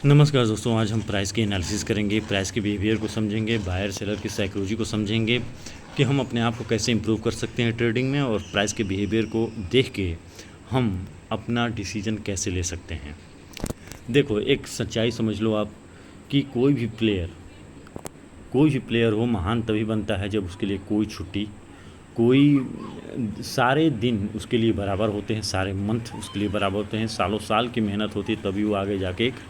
नमस्कार दोस्तों, आज हम प्राइस की एनालिसिस करेंगे, प्राइस के बिहेवियर को समझेंगे, बायर सेलर की साइकोलॉजी को समझेंगे कि हम अपने आप को कैसे इम्प्रूव कर सकते हैं ट्रेडिंग में, और प्राइस के बिहेवियर को देख के हम अपना डिसीजन कैसे ले सकते हैं। देखो, एक सच्चाई समझ लो आप कि कोई भी प्लेयर हो महान तभी बनता है जब उसके लिए कोई छुट्टी, कोई सारे दिन उसके लिए बराबर होते हैं, सारे मंथ उसके लिए बराबर होते हैं, सालों साल की मेहनत होती है, तभी वो आगे जाके एक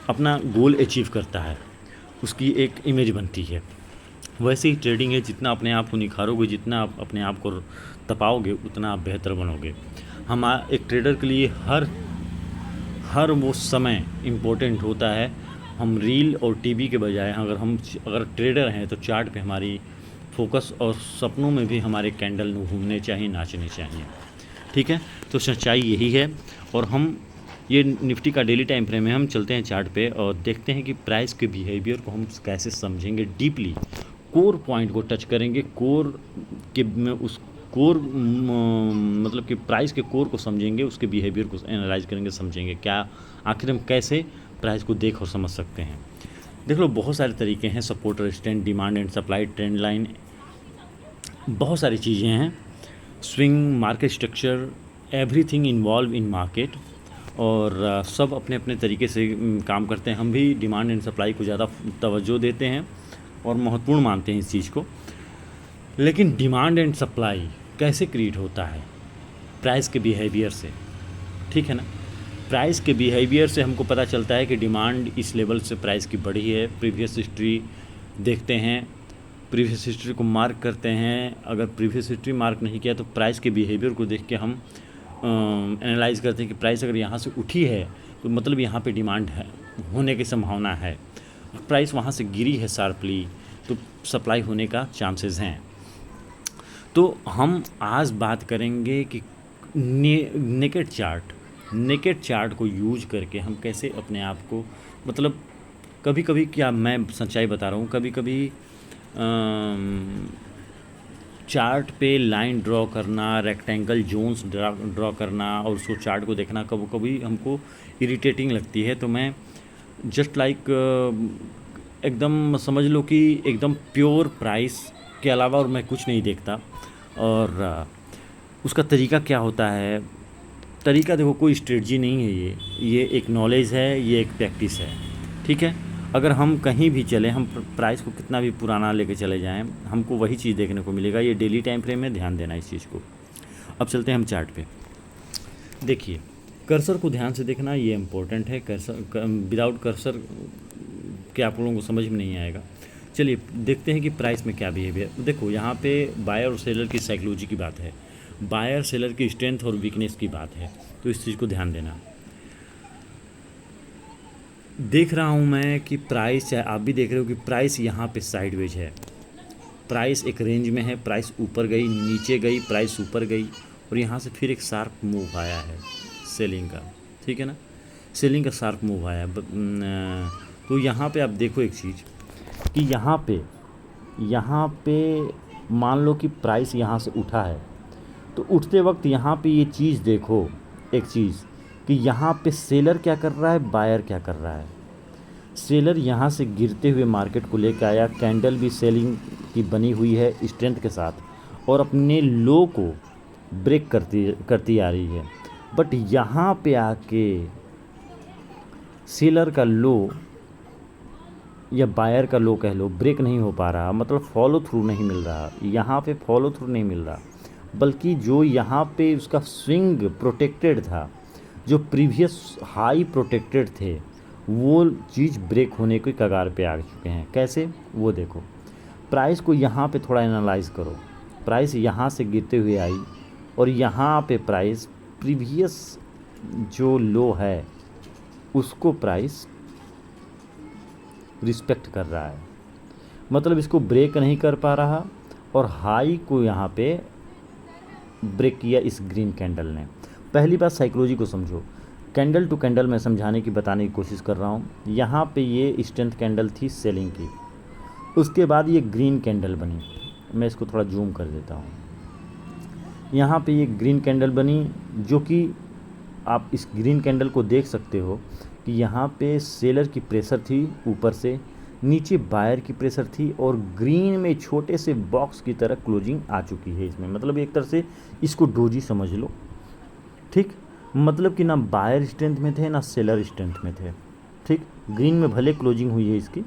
अपना गोल अचीव करता है, उसकी एक इमेज बनती है। वैसे ही ट्रेडिंग है, जितना अपने आप को निखारोगे, जितना आप अपने आप को तपाओगे, उतना आप बेहतर बनोगे। हम एक ट्रेडर के लिए हर हर वो समय इम्पोर्टेंट होता है। हम रील और टीवी के बजाय अगर ट्रेडर हैं तो चार्ट पे हमारी फोकस, और सपनों में भी हमारे कैंडल घूमने चाहिए, नाचने चाहिए। ठीक है, तो सच्चाई यही है। और हम ये निफ्टी का डेली टाइम फ्रेम है, हम चलते हैं चार्ट पे और देखते हैं कि प्राइस के बिहेवियर को हम कैसे समझेंगे डीपली। कोर पॉइंट को टच करेंगे, कोर के में उस कोर मतलब कि प्राइस के कोर को समझेंगे, उसके बिहेवियर को एनालाइज करेंगे, समझेंगे क्या आखिर हम कैसे प्राइस को देख और समझ सकते हैं। देख लो, बहुत सारे तरीके हैं, support resistance, demand and supply, trend line, बहुत सारी चीज़ें हैं, swing, market structure, everything involve in market. और सब अपने अपने तरीके से काम करते हैं। हम भी डिमांड एंड सप्लाई को ज़्यादा तवज्जो देते हैं और महत्वपूर्ण मानते हैं इस चीज़ को। लेकिन डिमांड एंड सप्लाई कैसे क्रिएट होता है? प्राइस के बिहेवियर से, ठीक है ना। प्राइस के बिहेवियर से हमको पता चलता है कि डिमांड इस लेवल से प्राइस की बढ़ी है। प्रीवियस हिस्ट्री देखते हैं, प्रीवियस हिस्ट्री को मार्क करते हैं। अगर प्रीवियस हिस्ट्री मार्क नहीं किया तो प्राइस के बिहेवियर को देख के हम एनालाइज करते हैं कि प्राइस अगर यहाँ से उठी है तो मतलब यहाँ पे डिमांड है, होने की संभावना है। प्राइस वहाँ से गिरी है शार्पली तो सप्लाई होने का चांसेस हैं। तो हम आज बात करेंगे कि नेकेड चार्ट को यूज करके हम कैसे अपने आप को, मतलब कभी कभी, क्या मैं सच्चाई बता रहा हूँ, कभी कभी चार्ट पे लाइन ड्रॉ करना, रेक्टेंगल जोन्स ड्रॉ करना और उसको चार्ट को देखना कभी कभी हमको इरिटेटिंग लगती है। तो मैं जस्ट लाइक एकदम समझ लो कि एकदम प्योर प्राइस के अलावा और मैं कुछ नहीं देखता। और उसका तरीका क्या होता है? तरीका देखो, कोई स्ट्रेटजी नहीं है, ये एक नॉलेज है, ये एक प्रैक्टिस है। ठीक है, अगर हम कहीं भी चलें, हम प्राइस को कितना भी पुराना लेके चले जाएं, हमको वही चीज़ देखने को मिलेगा। ये डेली टाइम फ्रेम में ध्यान देना इस चीज़ को। अब चलते हैं हम चार्ट पे। देखिए, कर्सर को ध्यान से देखना, ये इम्पोर्टेंट है। कर्सर, विदाउट कर्सर के आप लोगों को समझ में नहीं आएगा। चलिए देखते हैं कि प्राइस में क्या बिहेवियर। देखो, यहाँ पे बायर और सेलर की साइकोलॉजी की बात है, बायर सेलर की स्ट्रेंथ और वीकनेस की बात है, तो इस चीज़ को ध्यान देना। देख रहा हूँ मैं कि प्राइस, चाहे आप भी देख रहे हो कि प्राइस यहाँ पे साइडवेज है। प्राइस एक रेंज में है, प्राइस ऊपर गई, नीचे गई, प्राइस ऊपर गई, और यहाँ से फिर एक शार्प मूव आया है सेलिंग का। ठीक है ना, सेलिंग का शार्प मूव आया। तो यहाँ पे आप देखो एक चीज़ कि यहाँ पे मान लो कि प्राइस यहाँ से उठा है, तो उठते वक्त यहाँ पे ये चीज़ देखो, एक चीज़ कि यहाँ पे सेलर क्या कर रहा है, बायर क्या कर रहा है। सेलर यहाँ से गिरते हुए मार्केट को लेकर आया, कैंडल भी सेलिंग की बनी हुई है स्ट्रेंथ के साथ, और अपने लो को ब्रेक करती आ रही है। बट यहाँ पे आके सेलर का लो या बायर का लो कह लो, ब्रेक नहीं हो पा रहा, मतलब फॉलो थ्रू नहीं मिल रहा। यहाँ पे फॉलो थ्रू नहीं मिल रहा, बल्कि जो यहाँ पे उसका स्विंग प्रोटेक्टेड था, जो प्रीवियस हाई प्रोटेक्टेड थे, वो चीज़ ब्रेक होने के कगार पे आ चुके हैं। कैसे, वो देखो। प्राइस को यहाँ पे थोड़ा एनालाइज करो। प्राइस यहाँ से गिरते हुए आई और यहाँ पे प्राइस प्रीवियस जो लो है उसको प्राइस रिस्पेक्ट कर रहा है, मतलब इसको ब्रेक नहीं कर पा रहा, और हाई को यहाँ पे ब्रेक किया इस ग्रीन कैंडल ने। पहली बात, साइकोलॉजी को समझो। कैंडल टू कैंडल मैं समझाने की, बताने की कोशिश कर रहा हूँ। यहाँ पे ये स्ट्रेंथ कैंडल थी सेलिंग की, उसके बाद ये ग्रीन कैंडल बनी। मैं इसको थोड़ा जूम कर देता हूँ। यहाँ पे ये ग्रीन कैंडल बनी, जो कि आप इस ग्रीन कैंडल को देख सकते हो कि यहाँ पे सेलर की प्रेशर थी ऊपर से, नीचे बायर की प्रेशर थी, और ग्रीन में छोटे से बॉक्स की तरह क्लोजिंग आ चुकी है इसमें। मतलब एक तरह से इसको डोजी समझ लो, ठीक। मतलब कि ना बायर स्ट्रेंथ में थे ना सेलर स्ट्रेंथ में थे, ठीक। ग्रीन में भले क्लोजिंग हुई है इसकी।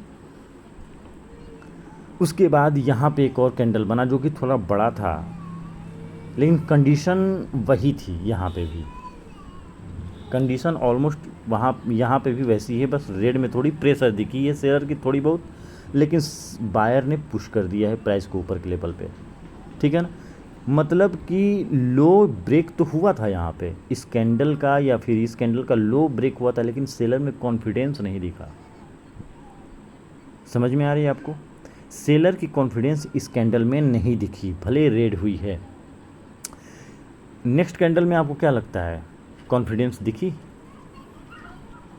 उसके बाद यहाँ पे एक और कैंडल बना जो कि थोड़ा बड़ा था, लेकिन कंडीशन वही थी। यहाँ पे भी कंडीशन ऑलमोस्ट वहाँ यहाँ पे भी वैसी है, बस रेड में थोड़ी प्रेशर दिखी है शेयर की थोड़ी बहुत, लेकिन बायर ने पुश कर दिया है प्राइस को ऊपर के लेवल पे, ठीक है ना। मतलब कि लो ब्रेक तो हुआ था यहाँ पे इस कैंडल का, या फिर इस कैंडल का लो ब्रेक हुआ था, लेकिन सेलर में कॉन्फिडेंस नहीं दिखा। समझ में आ रही है आपको? सेलर की कॉन्फिडेंस इस कैंडल में नहीं दिखी, भले रेड हुई है। नेक्स्ट कैंडल में आपको क्या लगता है, कॉन्फिडेंस दिखी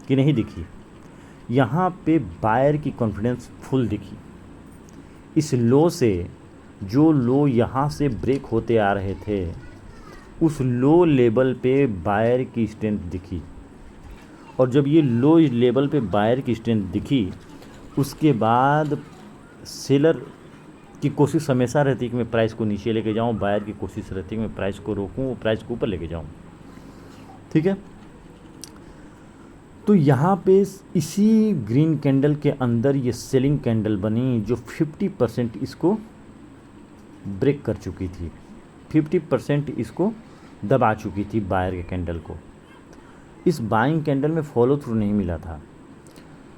कि नहीं दिखी? यहाँ पे बायर की कॉन्फिडेंस फुल दिखी। इस लो से, जो लो यहाँ से ब्रेक होते आ रहे थे, उस लो लेवल पे बायर की स्ट्रेंथ दिखी। और जब ये लो लेवल पे बायर की स्ट्रेंथ दिखी, उसके बाद सेलर की कोशिश हमेशा रहती है कि मैं प्राइस को नीचे लेके जाऊं, बायर की कोशिश रहती है कि मैं प्राइस को रोकूं, प्राइस को ऊपर लेके जाऊं, ठीक है। तो यहाँ पे इसी ग्रीन कैंडल के अंदर ये सेलिंग कैंडल बनी जो 50% इसको ब्रेक कर चुकी थी, 50% इसको दबा चुकी थी बायर के कैंडल को। इस बाइंग कैंडल में फॉलो थ्रू नहीं मिला था।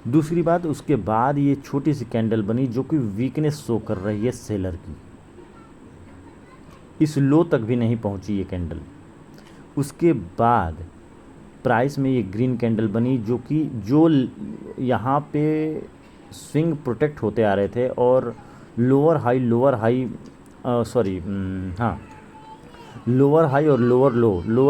दूसरी बात, उसके बाद ये छोटी सी कैंडल बनी जो कि वीकनेस शो कर रही है सेलर की। इस लो तक भी नहीं पहुंची ये कैंडल। उसके बाद प्राइस में ये ग्रीन कैंडल बनी जो यहाँ पे स्विंग प्रोटेक्ट होते आ रहे थे, और लोअर हाई लोअर हाई और लोअर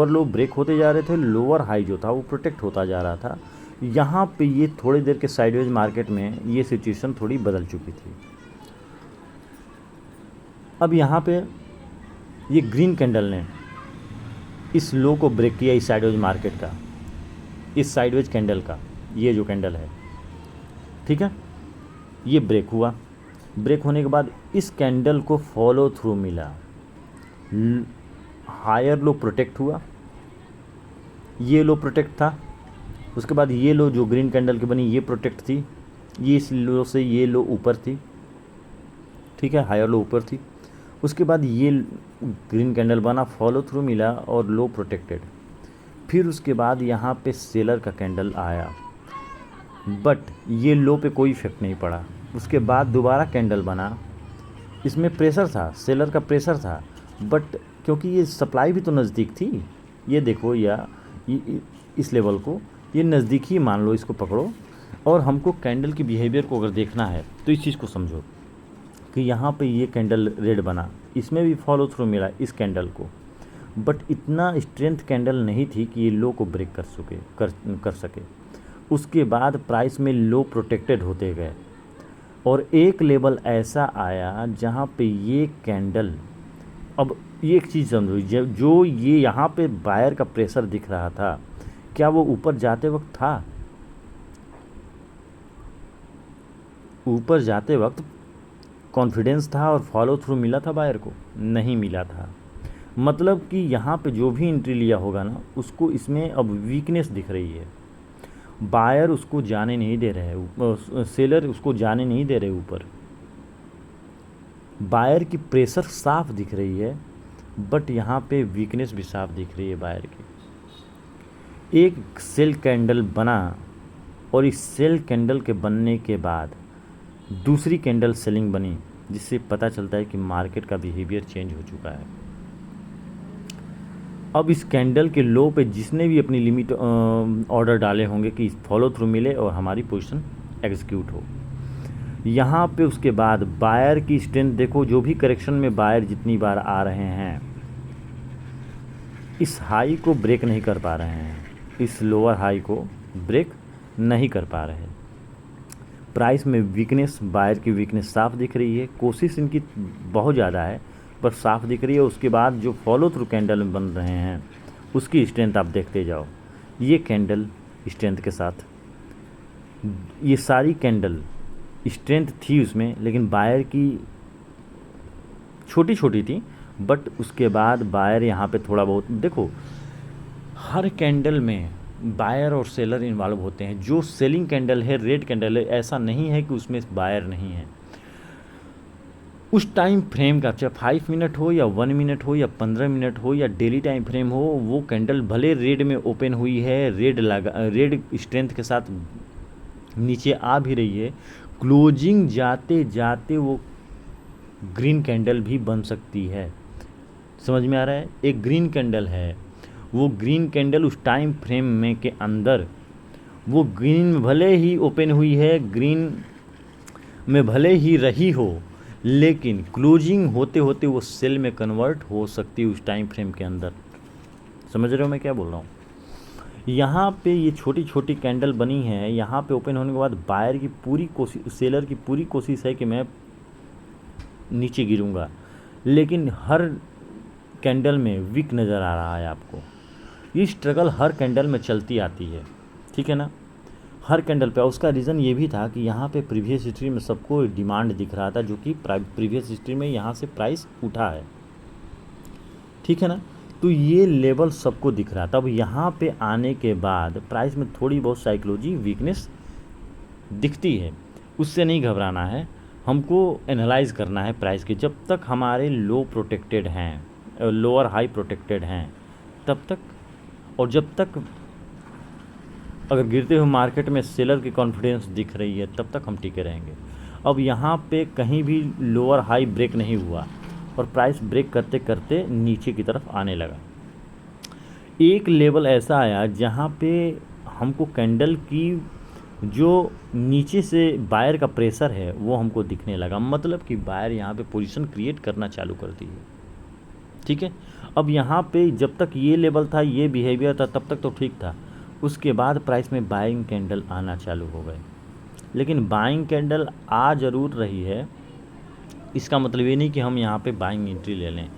लो ब्रेक होते जा रहे थे। लोअर हाई जो था वो प्रोटेक्ट होता जा रहा था। यहाँ पे ये थोड़ी देर के साइडवेज मार्केट में ये सिचुएशन थोड़ी बदल चुकी थी। अब यहाँ पे ये ग्रीन कैंडल ने इस लो को ब्रेक किया, इस साइडवेज मार्केट का, इस साइडवेज कैंडल का, ये जो कैंडल है, ठीक है, ये ब्रेक हुआ। ब्रेक होने के बाद इस कैंडल को फॉलो थ्रू मिला, हायर लो प्रोटेक्ट हुआ, ये लो प्रोटेक्ट था। उसके बाद ये लो जो ग्रीन कैंडल की बनी ये प्रोटेक्ट थी, ये इस लो से ये लो ऊपर थी, ठीक है, हायर लो ऊपर थी। उसके बाद ये ग्रीन कैंडल बना, फॉलो थ्रू मिला और लो प्रोटेक्टेड। फिर उसके बाद यहाँ पे सेलर का कैंडल आया, बट ये लो पे कोई इफेक्ट नहीं पड़ा। उसके बाद दोबारा कैंडल बना, इसमें प्रेशर था, सेलर का प्रेशर था, बट क्योंकि ये सप्लाई भी तो नज़दीक थी, ये देखो, या इस लेवल को ये नज़दीक ही मान लो, इसको पकड़ो। और हमको कैंडल की बिहेवियर को अगर देखना है तो इस चीज़ को समझो कि यहाँ पे ये कैंडल रेड बना, इसमें भी फॉलो थ्रू मिला इस कैंडल को, बट इतना स्ट्रेंथ कैंडल नहीं थी कि ये लो को ब्रेक कर सके। उसके बाद प्राइस में लो प्रोटेक्टेड होते गए, और एक लेवल ऐसा आया जहाँ पे ये कैंडल, अब ये एक चीज़ समझो, जो ये यहाँ पे बायर का प्रेशर दिख रहा था, क्या वो ऊपर जाते वक्त था? ऊपर जाते वक्त कॉन्फिडेंस था और फॉलो थ्रू मिला था बायर को? नहीं मिला था। मतलब कि यहाँ पे जो भी एंट्री लिया होगा ना, उसको इसमें अब वीकनेस दिख रही है। बायर उसको जाने नहीं दे रहे, सेलर उसको जाने नहीं दे रहे ऊपर। बायर की प्रेशर साफ दिख रही है, बट यहाँ पे वीकनेस भी साफ दिख रही है बायर की। एक सेल कैंडल बना, और इस सेल कैंडल के बनने के बाद दूसरी कैंडल सेलिंग बनी, जिससे पता चलता है कि मार्केट का बिहेवियर चेंज हो चुका है। अब इस कैंडल के लो पे जिसने भी अपनी लिमिट ऑर्डर डाले होंगे कि फॉलो थ्रू मिले और हमारी पोजीशन एग्जीक्यूट हो, यहाँ पे उसके बाद बायर की स्ट्रेंथ देखो, जो भी करेक्शन में बायर जितनी बार आ रहे हैं, इस हाई को ब्रेक नहीं कर पा रहे हैं, इस लोअर हाई को ब्रेक नहीं कर पा रहे। प्राइस में वीकनेस, बायर की वीकनेस साफ दिख रही है। कोशिश इनकी बहुत ज़्यादा है पर साफ दिख रही है। उसके बाद जो फॉलो थ्रू कैंडल बन रहे हैं उसकी स्ट्रेंथ आप देखते जाओ। ये कैंडल स्ट्रेंथ के साथ ये सारी कैंडल स्ट्रेंथ थी उसमें, लेकिन बायर की छोटी छोटी थी, बट उसके बाद बायर यहाँ पे थोड़ा बहुत देखो, हर कैंडल में बायर और सेलर इन्वॉल्व होते हैं। जो सेलिंग कैंडल है, रेड कैंडल है, ऐसा नहीं है कि उसमें बायर नहीं है। उस टाइम फ्रेम का, चाहे 5 मिनट हो या 1 मिनट हो या 15 मिनट हो या डेली टाइम फ्रेम हो, वो कैंडल भले रेड में ओपन हुई है, रेड स्ट्रेंथ के साथ नीचे आ भी रही है, क्लोजिंग जाते जाते वो ग्रीन कैंडल भी बन सकती है। समझ में आ रहा है? एक ग्रीन कैंडल है, वो ग्रीन कैंडल उस टाइम फ्रेम में के अंदर, वो ग्रीन भले ही ओपन हुई है, ग्रीन में भले ही रही हो, लेकिन क्लोजिंग होते होते वो सेल में कन्वर्ट हो सकती है उस टाइम फ्रेम के अंदर। समझ रहे हो मैं क्या बोल रहा हूँ? यहाँ पे ये छोटी छोटी कैंडल बनी है, यहाँ पे ओपन होने के बाद बायर की पूरी कोशिश, सेलर की पूरी कोशिश है कि मैं नीचे गिरूँगा, लेकिन हर कैंडल में वीक नज़र आ रहा है आपको। ये स्ट्रगल हर कैंडल में चलती आती है, ठीक है ना, हर कैंडल पे। उसका रीज़न ये भी था कि यहाँ पे प्रीवियस हिस्ट्री में सबको डिमांड दिख रहा था, जो कि प्रीवियस हिस्ट्री में यहाँ से प्राइस उठा है, ठीक है ना। तो ये लेवल सबको दिख रहा था। अब यहाँ पे आने के बाद प्राइस में थोड़ी बहुत साइकोलॉजी वीकनेस दिखती है, उससे नहीं घबराना है, हमको एनालाइज करना है प्राइस के। जब तक हमारे लो प्रोटेक्टेड हैं, लोअर हाई प्रोटेक्टेड हैं, तब तक, और जब तक अगर गिरते हुए मार्केट में सेलर की कॉन्फिडेंस दिख रही है, तब तक हम टिके रहेंगे। अब यहाँ पे कहीं भी लोअर हाई ब्रेक नहीं हुआ और प्राइस ब्रेक करते करते नीचे की तरफ आने लगा। एक लेवल ऐसा आया जहाँ पे हमको कैंडल की जो नीचे से बायर का प्रेशर है वो हमको दिखने लगा, मतलब कि बायर यहाँ पे पोजीशन क्रिएट करना चालू कर दी है, ठीक है। अब यहाँ पे जब तक ये लेवल था, ये बिहेवियर था, तब तक तो ठीक था। उसके बाद प्राइस में बाइंग कैंडल आना चालू हो गए, लेकिन बाइंग कैंडल आ ज़रूर रही है, इसका मतलब ये नहीं कि हम यहाँ पे बाइंग एंट्री ले लें।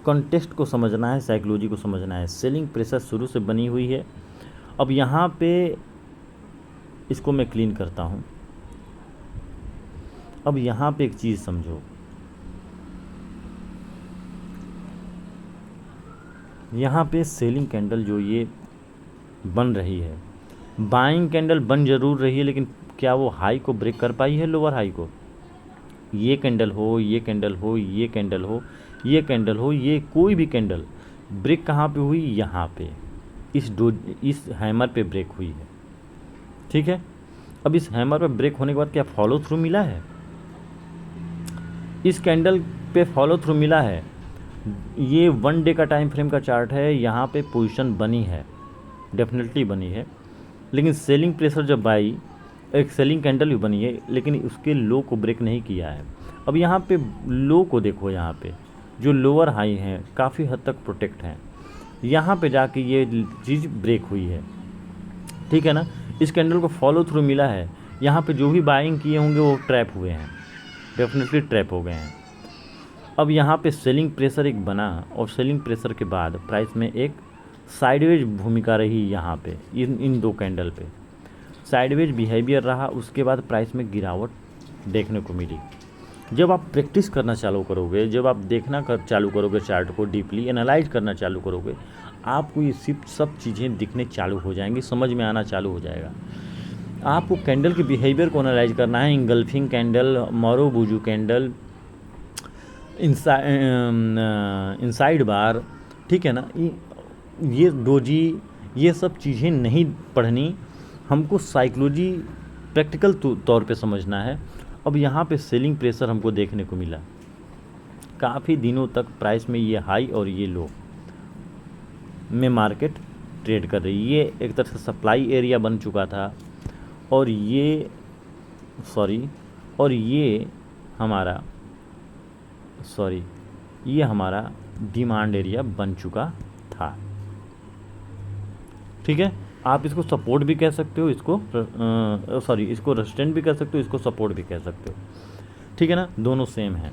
कॉन्टेक्स्ट को समझना है, साइकोलॉजी को समझना है। सेलिंग प्रेशर शुरू से बनी हुई है। अब यहाँ पे इसको मैं क्लीन करता हूँ। अब यहाँ पे एक चीज़ समझो, यहाँ पे सेलिंग कैंडल जो ये बन रही है, बाइंग कैंडल बन ज़रूर रही है, लेकिन क्या वो हाई को ब्रेक कर पाई है, लोअर हाई को? ये कैंडल हो, ये कैंडल हो, ये कैंडल हो, ये कैंडल हो, ये कोई भी कैंडल ब्रेक कहाँ पे हुई? यहाँ पे इस हैमर पे ब्रेक हुई है, ठीक है। अब इस हैमर पे ब्रेक होने के बाद क्या फॉलो थ्रू मिला है? इस कैंडल पे फॉलो थ्रू मिला है। ये 1 डे का टाइम फ्रेम का चार्ट है, यहाँ पे पोजीशन बनी है, डेफिनेटली बनी है, लेकिन सेलिंग प्रेशर जब आई, एक सेलिंग कैंडल भी बनी है, लेकिन उसके लो को ब्रेक नहीं किया है। अब यहाँ पे लो को देखो, यहाँ पे जो लोअर हाई हैं काफ़ी हद तक प्रोटेक्ट हैं, यहाँ पे जाके ये चीज़ ब्रेक हुई है, ठीक है ना। इस कैंडल को फॉलो थ्रू मिला है, यहाँ पे जो भी बाइंग किए होंगे वो ट्रैप हुए हैं, डेफिनेटली ट्रैप हो गए हैं। अब यहाँ पे सेलिंग प्रेशर एक बना, और सेलिंग प्रेशर के बाद प्राइस में एक साइडवेज भूमिका रही। यहाँ पे इन दो कैंडल पे साइडवेज बिहेवियर रहा। उसके बाद प्राइस में गिरावट देखने को मिली। जब आप प्रैक्टिस करना चालू करोगे, जब आप देखना चालू करोगे, चार्ट को डीपली एनालाइज करना चालू करोगे, आपको ये सब चीज़ें दिखने चालू हो जाएंगी, समझ में आना चालू हो जाएगा। आपको कैंडल के बिहेवियर को एनालाइज करना है। इंगल्फिंग कैंडल, मारुबुजू कैंडल, इनसाइड बार, ठीक है ना, ये डोजी, ये सब चीज़ें नहीं पढ़नी, हमको साइकोलॉजी प्रैक्टिकल तौर पे समझना है। अब यहाँ पे सेलिंग प्रेशर हमको देखने को मिला, काफ़ी दिनों तक प्राइस में ये हाई और ये लो में मार्केट ट्रेड कर रही है। ये एक तरह से सप्लाई एरिया बन चुका था, और ये हमारा डिमांड एरिया बन चुका था, ठीक है। आप इसको सपोर्ट भी कह सकते हो, इसको रेजिस्टेंट भी कह सकते हो, इसको सपोर्ट भी कह सकते हो, ठीक है ना, दोनों सेम हैं।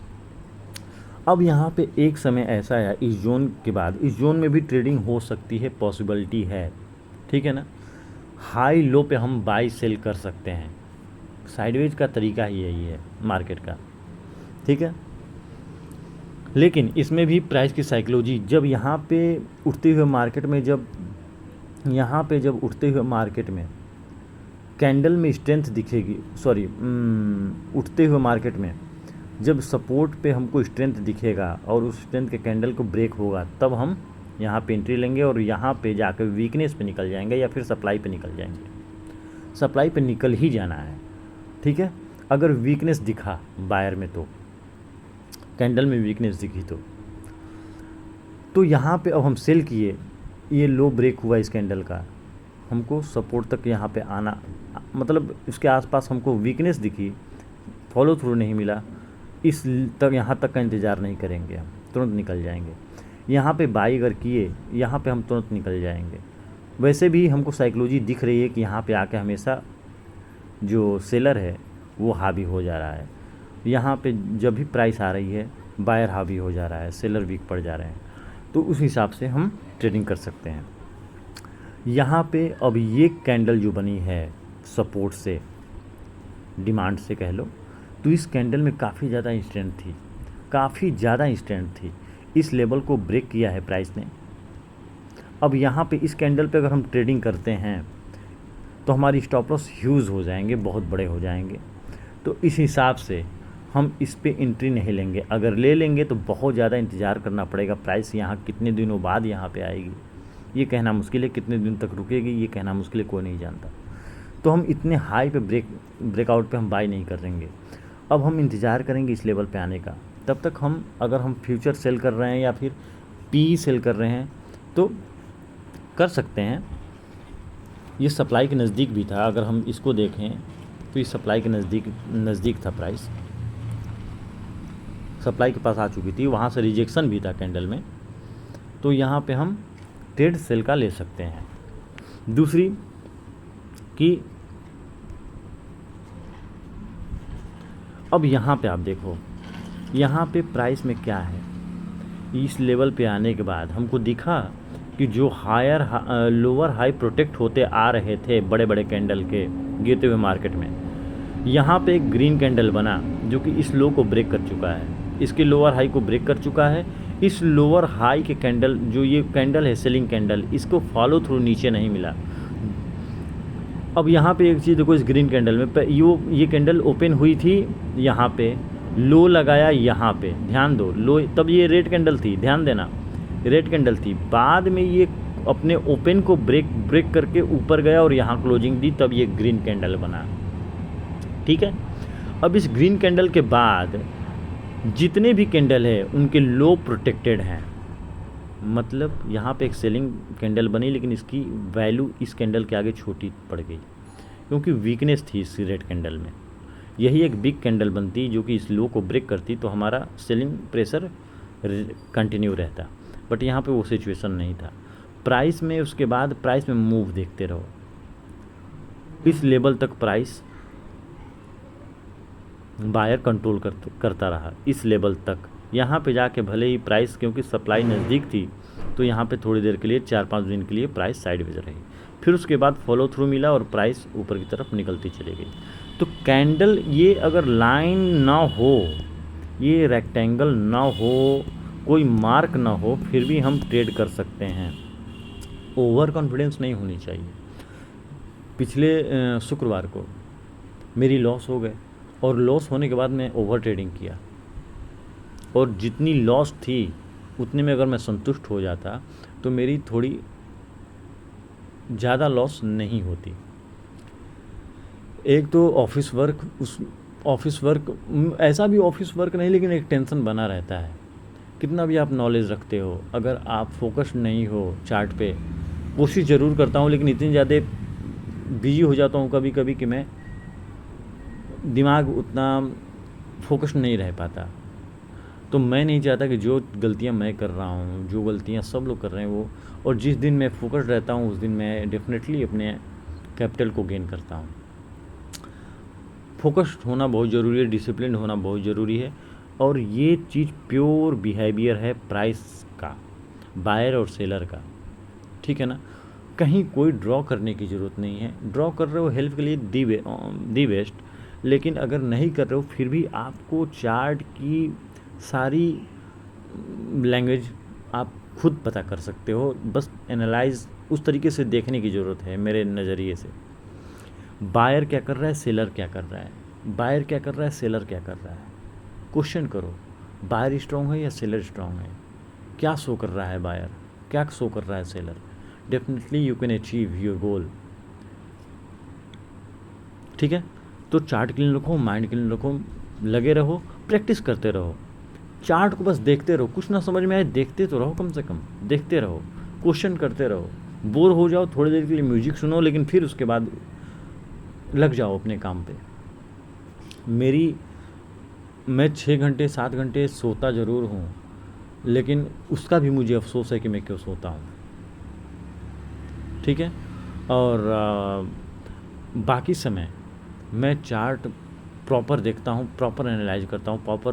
अब यहाँ पे एक समय ऐसा है, इस जोन के बाद, इस जोन में भी ट्रेडिंग हो सकती है, पॉसिबिलिटी है, ठीक है ना। हाई लो पे हम बाई सेल कर सकते हैं, साइडवेज का तरीका ही यही है मार्केट का, ठीक है। लेकिन इसमें भी प्राइस की साइकोलॉजी, जब यहाँ पे उठते हुए मार्केट में, जब उठते हुए मार्केट में कैंडल में स्ट्रेंथ दिखेगी, सॉरी, उठते हुए मार्केट में जब सपोर्ट पे हमको स्ट्रेंथ दिखेगा और उस स्ट्रेंथ के कैंडल को ब्रेक होगा, तब हम यहाँ पे एंट्री लेंगे और यहाँ पे जाकर वीकनेस पे निकल जाएंगे या फिर सप्लाई पे निकल जाएंगे। सप्लाई पे निकल ही जाना है, ठीक है। अगर वीकनेस दिखा बायर में, तो कैंडल में वीकनेस दिखी तो यहाँ पे अब हम सेल किए, ये लो ब्रेक हुआ इस कैंडल का, हमको सपोर्ट तक यहाँ पे आना, मतलब इसके आसपास हमको वीकनेस दिखी, फॉलो थ्रू नहीं मिला, इस तक यहाँ तक का इंतज़ार नहीं करेंगे, हम तुरंत निकल जाएंगे। यहाँ पे बाई अगर किए, यहाँ पे हम तुरंत निकल जाएंगे। वैसे भी हमको साइकोलॉजी दिख रही है कि यहाँ पे आके हमेशा जो सेलर है वो हावी हो जा रहा है। यहाँ पे जब भी प्राइस आ रही है, बायर हावी हो जा रहा है, सेलर वीक पड़ जा रहे हैं, तो उस हिसाब से हम ट्रेडिंग कर सकते हैं। यहाँ पे अब ये कैंडल जो बनी है सपोर्ट से, डिमांड से कह लो, तो इस कैंडल में काफ़ी ज़्यादा स्ट्रेंथ थी, काफ़ी ज़्यादा स्ट्रेंथ थी। इस लेवल को ब्रेक किया है प्राइस ने। अब यहाँ पे इस कैंडल पे अगर हम ट्रेडिंग करते हैं तो हमारी स्टॉप लॉस ह्यूज हो जाएंगे, बहुत बड़े हो जाएंगे। तो इस हिसाब से हम इस पे एंट्री नहीं लेंगे। अगर ले लेंगे तो बहुत ज़्यादा इंतज़ार करना पड़ेगा। प्राइस यहाँ कितने दिनों बाद यहाँ पे आएगी ये कहना मुश्किल है, कितने दिन तक रुकेगी ये कहना मुश्किल है, कोई नहीं जानता। तो हम इतने हाई पे ब्रेकआउट पे हम बाई नहीं करेंगे। अब हम इंतज़ार करेंगे इस लेवल पे आने का। तब तक हम, अगर हम फ्यूचर सेल कर रहे हैं या फिर पी सेल कर रहे हैं तो कर सकते हैं। ये सप्लाई के नज़दीक भी था, अगर हम इसको देखें तो ये सप्लाई के नज़दीक था, प्राइस सप्लाई के पास आ चुकी थी, वहाँ से रिजेक्शन भी था कैंडल में, तो यहाँ पे हम ट्रेड सेल का ले सकते हैं। दूसरी कि अब यहाँ पे आप देखो, यहाँ पे प्राइस में क्या है, इस लेवल पे आने के बाद हमको दिखा कि जो लोअर हाई प्रोटेक्ट होते आ रहे थे बड़े बड़े कैंडल के गिरते हुए मार्केट में, यहाँ पे एक ग्रीन कैंडल बना जो कि इस लो को ब्रेक कर चुका है, इसके लोअर हाई को ब्रेक कर चुका है। इस लोअर हाई के कैंडल, जो ये कैंडल है सेलिंग कैंडल, इसको फॉलो थ्रू नीचे नहीं मिला। अब यहाँ पे एक चीज़ देखो, इस ग्रीन कैंडल में ये कैंडल ओपन हुई थी, यहाँ पे लो लगाया, यहाँ पे ध्यान दो लो, तब ये रेड कैंडल थी, ध्यान देना रेड कैंडल थी। बाद में ये अपने ओपन को ब्रेक करके ऊपर गया और यहाँ क्लोजिंग दी, तब ये ग्रीन कैंडल बना, ठीक है। अब इस ग्रीन कैंडल के बाद जितने भी कैंडल है उनके लो प्रोटेक्टेड हैं, मतलब यहाँ पे एक सेलिंग कैंडल बनी, लेकिन इसकी वैल्यू इस कैंडल के आगे छोटी पड़ गई क्योंकि वीकनेस थी इस रेड कैंडल में। यही एक बिग कैंडल बनती जो कि इस लो को ब्रेक करती तो हमारा सेलिंग प्रेशर कंटिन्यू रहता, बट यहाँ पे वो सिचुएशन नहीं था। प्राइस में उसके बाद प्राइस में मूव देखते रहो, इस लेवल तक प्राइस बायर कंट्रोल करता रहा, इस लेवल तक। यहाँ पे जाके भले ही प्राइस, क्योंकि सप्लाई नज़दीक थी, तो यहाँ पे थोड़ी देर के लिए 4-5 दिन के लिए प्राइस साइडवेज रही, फिर उसके बाद फॉलो थ्रू मिला और प्राइस ऊपर की तरफ निकलती चली गई। तो कैंडल, ये अगर लाइन ना हो, ये रेक्टेंगल ना हो, कोई मार्क ना हो, फिर भी हम ट्रेड कर सकते हैं। ओवर कॉन्फिडेंस नहीं होनी चाहिए। पिछले शुक्रवार को मेरी लॉस हो गए और लॉस होने के बाद मैं ओवर ट्रेडिंग किया, और जितनी लॉस थी उतने में अगर मैं संतुष्ट हो जाता तो मेरी थोड़ी ज़्यादा लॉस नहीं होती। एक तो ऑफिस वर्क ऐसा भी ऑफिस वर्क नहीं, लेकिन एक टेंशन बना रहता है। कितना भी आप नॉलेज रखते हो, अगर आप फोकस नहीं हो चार्ट पे, कोशिश ज़रूर करता हूँ लेकिन इतनी ज़्यादा बिजी हो जाता हूँ कभी कभी कि मैं दिमाग उतना फोकस नहीं रह पाता। तो मैं नहीं चाहता कि जो गलतियाँ मैं कर रहा हूँ, जो गलतियाँ सब लोग कर रहे हैं वो, और जिस दिन मैं फोकस रहता हूँ उस दिन मैं डेफिनेटली अपने कैपिटल को गेन करता हूँ। फोकस्ड होना बहुत ज़रूरी है, डिसिप्लिन होना बहुत ज़रूरी है, और ये चीज़ प्योर बिहेवियर है प्राइस का, बायर और सेलर का, ठीक है ना। कहीं कोई ड्रॉ करने की ज़रूरत नहीं है। ड्रॉ कर रहे हो हेल्प के लिए दी बेस्ट, लेकिन अगर नहीं कर रहे हो फिर भी आपको चार्ट की सारी लैंग्वेज आप खुद पता कर सकते हो, बस एनालाइज उस तरीके से देखने की ज़रूरत है मेरे नज़रिए से। बायर क्या कर रहा है, सेलर क्या कर रहा है, बायर क्या कर रहा है, सेलर क्या कर रहा है, क्वेश्चन करो बायर स्ट्रॉन्ग है या सेलर स्ट्रॉन्ग है, क्या शो कर रहा है बायर, क्या शो कर रहा है seller. Definitely you can achieve your goal. ठीक है, तो चार्ट क्लीन रखो, माइंड क्लीन रखो, लगे रहो, प्रैक्टिस करते रहो, चार्ट को बस देखते रहो, कुछ ना समझ में आए देखते तो रहो, कम से कम देखते रहो, क्वेश्चन करते रहो, बोर हो जाओ थोड़ी देर के लिए म्यूजिक सुनो, लेकिन फिर उसके बाद लग जाओ अपने काम पे। मैं 6 घंटे 7 घंटे सोता ज़रूर हूँ, लेकिन उसका भी मुझे अफसोस है कि मैं क्यों सोता हूँ। ठीक है, और बाकी समय मैं चार्ट प्रॉपर देखता हूँ, प्रॉपर एनालाइज करता हूँ, प्रॉपर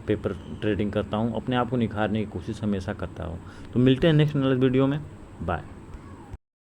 पेपर ट्रेडिंग करता हूँ, अपने आप को निखारने की कोशिश हमेशा करता हूँ। तो मिलते हैं नेक्स्ट वीडियो में, बाय।